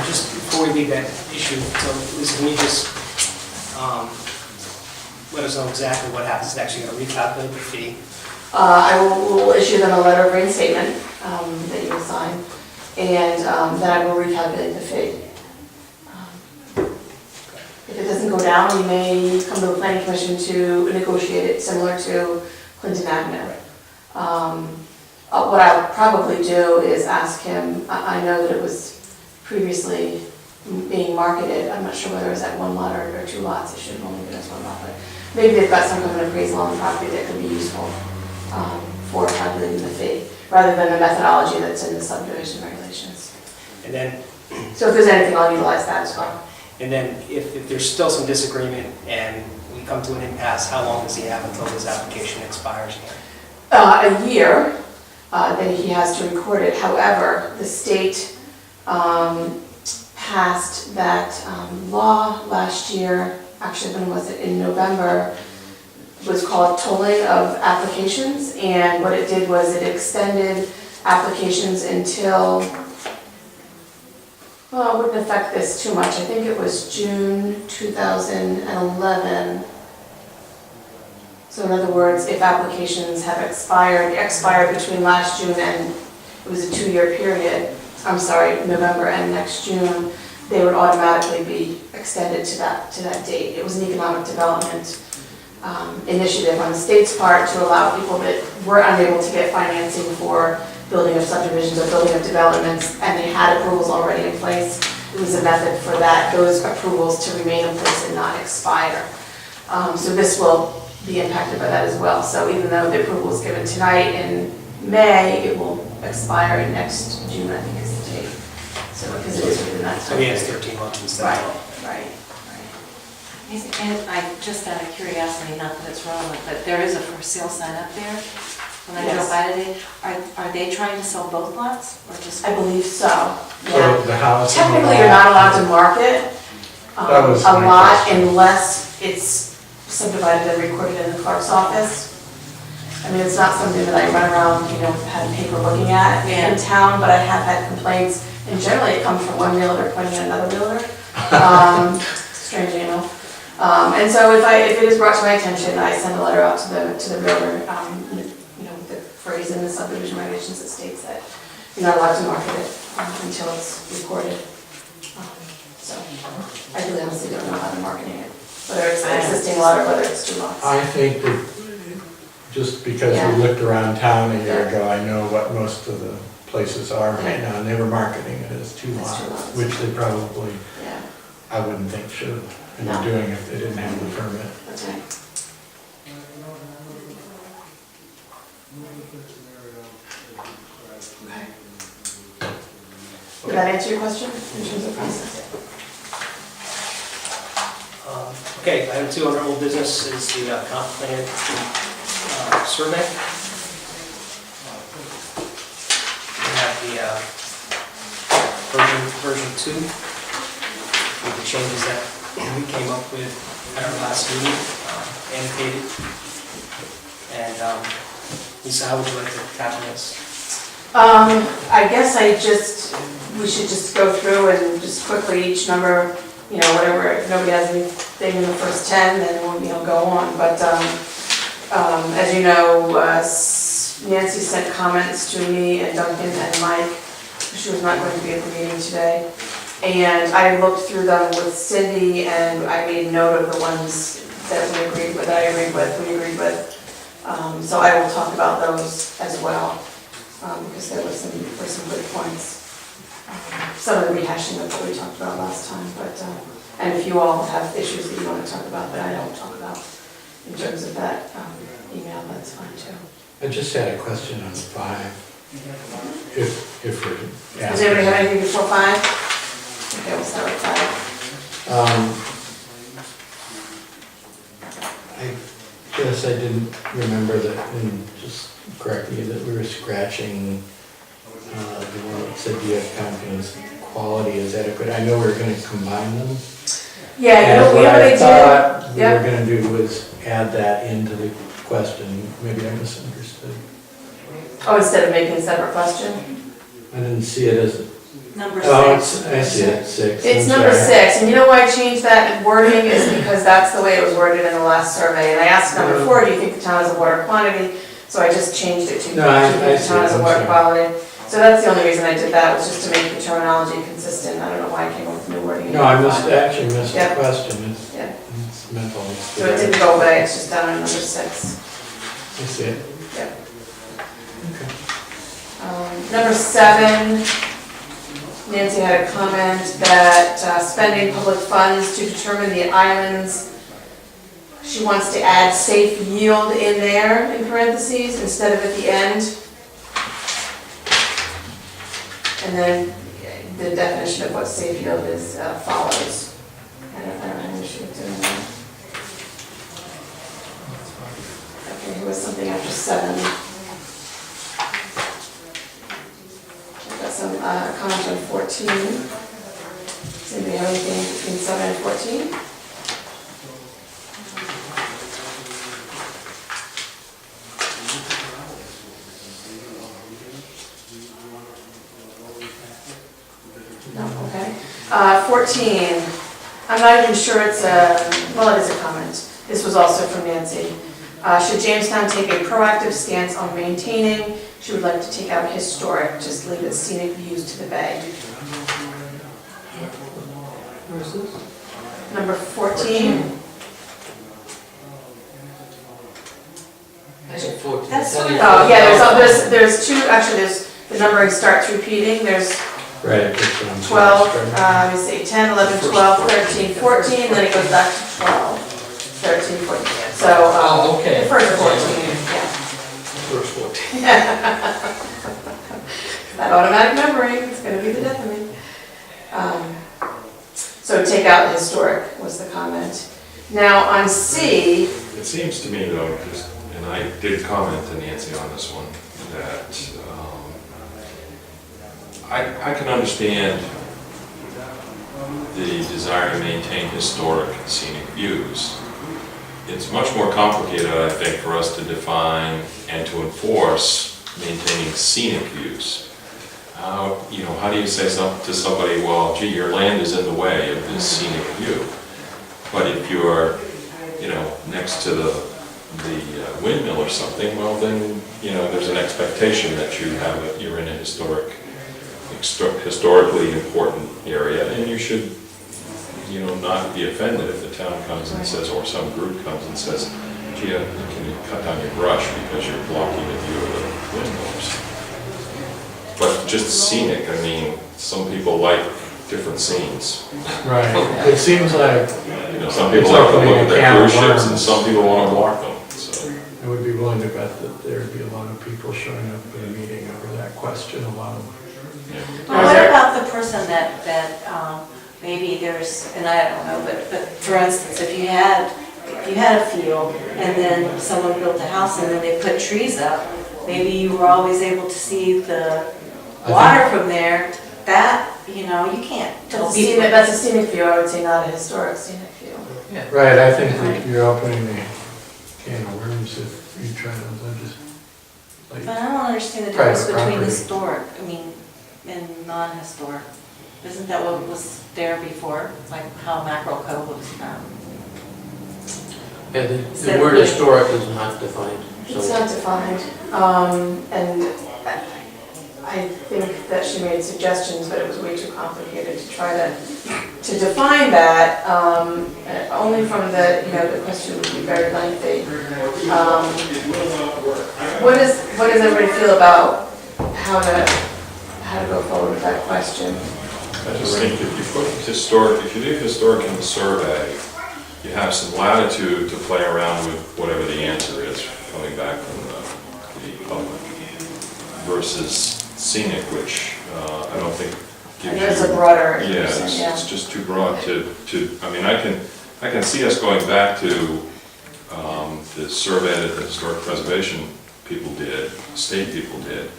Just before we leave that issue, so Lisa, can you just let us know exactly what happens? It's actually going to recalculate the fee. I will issue them a letter of reinstatement that you will sign, and then I will recalculate the fee. If it doesn't go down, we may come to the planning commission to negotiate it similar to Clinton Avenue. What I'll probably do is ask him, I know that it was previously being marketed, I'm not sure whether it was at one lot or two lots, it should have only been as one lot, but maybe they've got some kind of appraisal on the property that could be useful for calculating the fee, rather than the methodology that's in the subdivision regulations. And then, So if there's anything, I'll utilize that as well. and then if there's still some disagreement and we come to an impasse, how long does he have until his application expires? A year, then he has to record it. However, the state passed that law last year, actually when was it, in November, was called tolling of applications, and what it did was it extended applications until, well, it wouldn't affect this too much, I think it was June 2011. So in other words, if applications have expired between last June and, it was a 2-year period, I'm sorry, November and next June, they would automatically be extended to that date. It was an economic development initiative on the state's part to allow people that were unable to get financing for building of subdivisions or building of developments, and they had approvals already in place. It was a method for those approvals to remain in place and not expire. So this will be impacted by that as well. So even though the approval was given tonight in May, it will expire in next June, I think is the date. So because it is within that time. So he has 13 months instead of 12. Right. And I, just out of curiosity, not that it's relevant, but there is a for sale sign up there. When I drove by today, are they trying to sell both lots or just? I believe so. So the house. and the Technically, you're lot- not allowed to market That was a my lot question. unless it's subdivided and recorded in the clerk's office. I mean, it's not something that I run around, have paper looking at in town, but I have had complaints, and generally it comes from one realtor pointing at another realtor, strangely enough. And so if it is brought to my attention, I send a letter out to the realtor, the phrase in the subdivision regulations that states that you're not allowed to market it until it's recorded. So I really honestly don't know how they're marketing it, whether it's an existing lot or whether it's 2 lots. I think that just because Yeah. we looked around town a year Yeah. ago, I know what most of the places are right now, and they were marketing it as 2 As lots, 2 lots. which they probably, Yeah, I wouldn't think should be No. doing if they didn't have the permit. that's right. Okay. Did that answer your question in terms of process? Okay, item 2 under old business is the comp plan survey. We have the version 2 with the changes that we came up with at our last meeting, annotated. And Lisa, how would you like to tackle this? I guess we should just go through and just quickly each number, whatever, if nobody has anything in the first 10, then we'll go on. But as you know, Nancy sent comments to me and Duncan and Mike. She was not going to be at the meeting today. And I looked through them with Cindy and I made note of the ones that we agreed with, we agreed with. So I will talk about those as well, because there were some good points. Some of the rehashing of what we talked about last time, but, and if you all have issues that you want to talk about that I don't talk about in terms of that email, that's fine too. I just had a question on 5. If we're asking. Does anybody have anything before 5? Okay, we'll start with 5. I guess I didn't remember that, and just correct me, that we were scratching the one that said do you have confidence quality is adequate. I know we were going to combine them. Yeah, And we what already I did. thought we Yep. were going to do was add that into the question. Maybe I misunderstood. Oh, instead of making a separate question? I didn't see it as, Number oh, six. I see it, 6. It's I'm number sorry. 6, and you know why I changed that wording is because that's the way it was worded in the last survey. And I asked number 4, do you think the town has a water quantity? So I just changed it to, do you No, I think the see town it, has a I'm water sorry. quality? So that's the only reason I did that, was just to make the terminology consistent. I don't know why I came up with new wording. No, I actually missed Yeah. the question. Yeah. It's mental. So it didn't go away, it's just down on number 6. I see it. Yep. Okay. Number 7, Nancy had a comment that spending public funds to determine the islands, she wants to add safe yield in there in parentheses instead of at the end. And then the definition of what safe yield is follows. I don't know if she was doing that. Okay, here was something after 7. I've got some comments on 14. Does anybody have anything between 7 and 14? No, okay. 14, I'm not even sure it's well, it is a comment. This was also from Nancy. Should Jamestown take a proactive stance on maintaining? She would like to take out historic, just leave it scenic views to the bay. Where is this? Number 14. I said 14. That's That sort is- of- Oh, yeah, there's two, actually, there's, the numbering starts repeating. There's Right. that's what I'm 12, saying. let me see, 10, 11, 12, 13, 14, then it goes back to 12, 13, 14. So, Oh, okay. the first 14, yeah. First 14. That automatic numbering, it's gonna be the death of me. So take out historic was the comment. Now on C, It seems to me though, and I did comment to Nancy on this one, that I can understand the desire to maintain historic and scenic views. It's much more complicated, I think, for us to define and to enforce maintaining scenic views. How do you say to somebody, well, gee, your land is in the way of this scenic view? But if you're, next to the windmill or something, well then, there's an expectation that you're in a historically important area, and you should, not be offended if the town comes and says, or some group comes and says, gee, can you cut down your brush because you're blocking the view of the windmills? But just scenic, some people like different scenes. Right. It seems like Some people It's like to opening look a at their can of cruise ships, and worms. some people want to walk them, so. I would be willing to bet that there'd be a lot of people showing up at a meeting over that question alone. Yeah. Well, what about the person that maybe there's, and I don't know, but for instance, if you had a field and then someone built a house and then they put trees up, maybe you were always able to see the water from there, that, you can't tell people. that's a scenic view, I would say, not a historic scenic view. Yeah. Right, I think that you're opening a can of worms if you try to But legislate. I don't understand the Private difference between property. historic, and non-historic. Isn't that what was there before, like how macro code was? Yeah, the Said word we- historic is not defined, It's so. not defined, and I think that she made suggestions, but it was way too complicated to try to define that, only from the question would be very lengthy. What does everybody feel about how to go forward with that question? I just think if you put historic, if you do historic in the survey, you have some latitude to play around with whatever the answer is coming back from the public, versus scenic, which I don't think gives you. There's a broader, Yeah, it's just too broad I can see us going back to the survey that the historic preservation people did, state people did,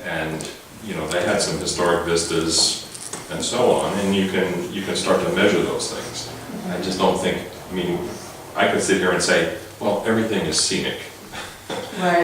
and, they had some historic vistas and so on, and you can start to measure those things. I just don't think, I could sit here and say, well, everything is scenic. Right.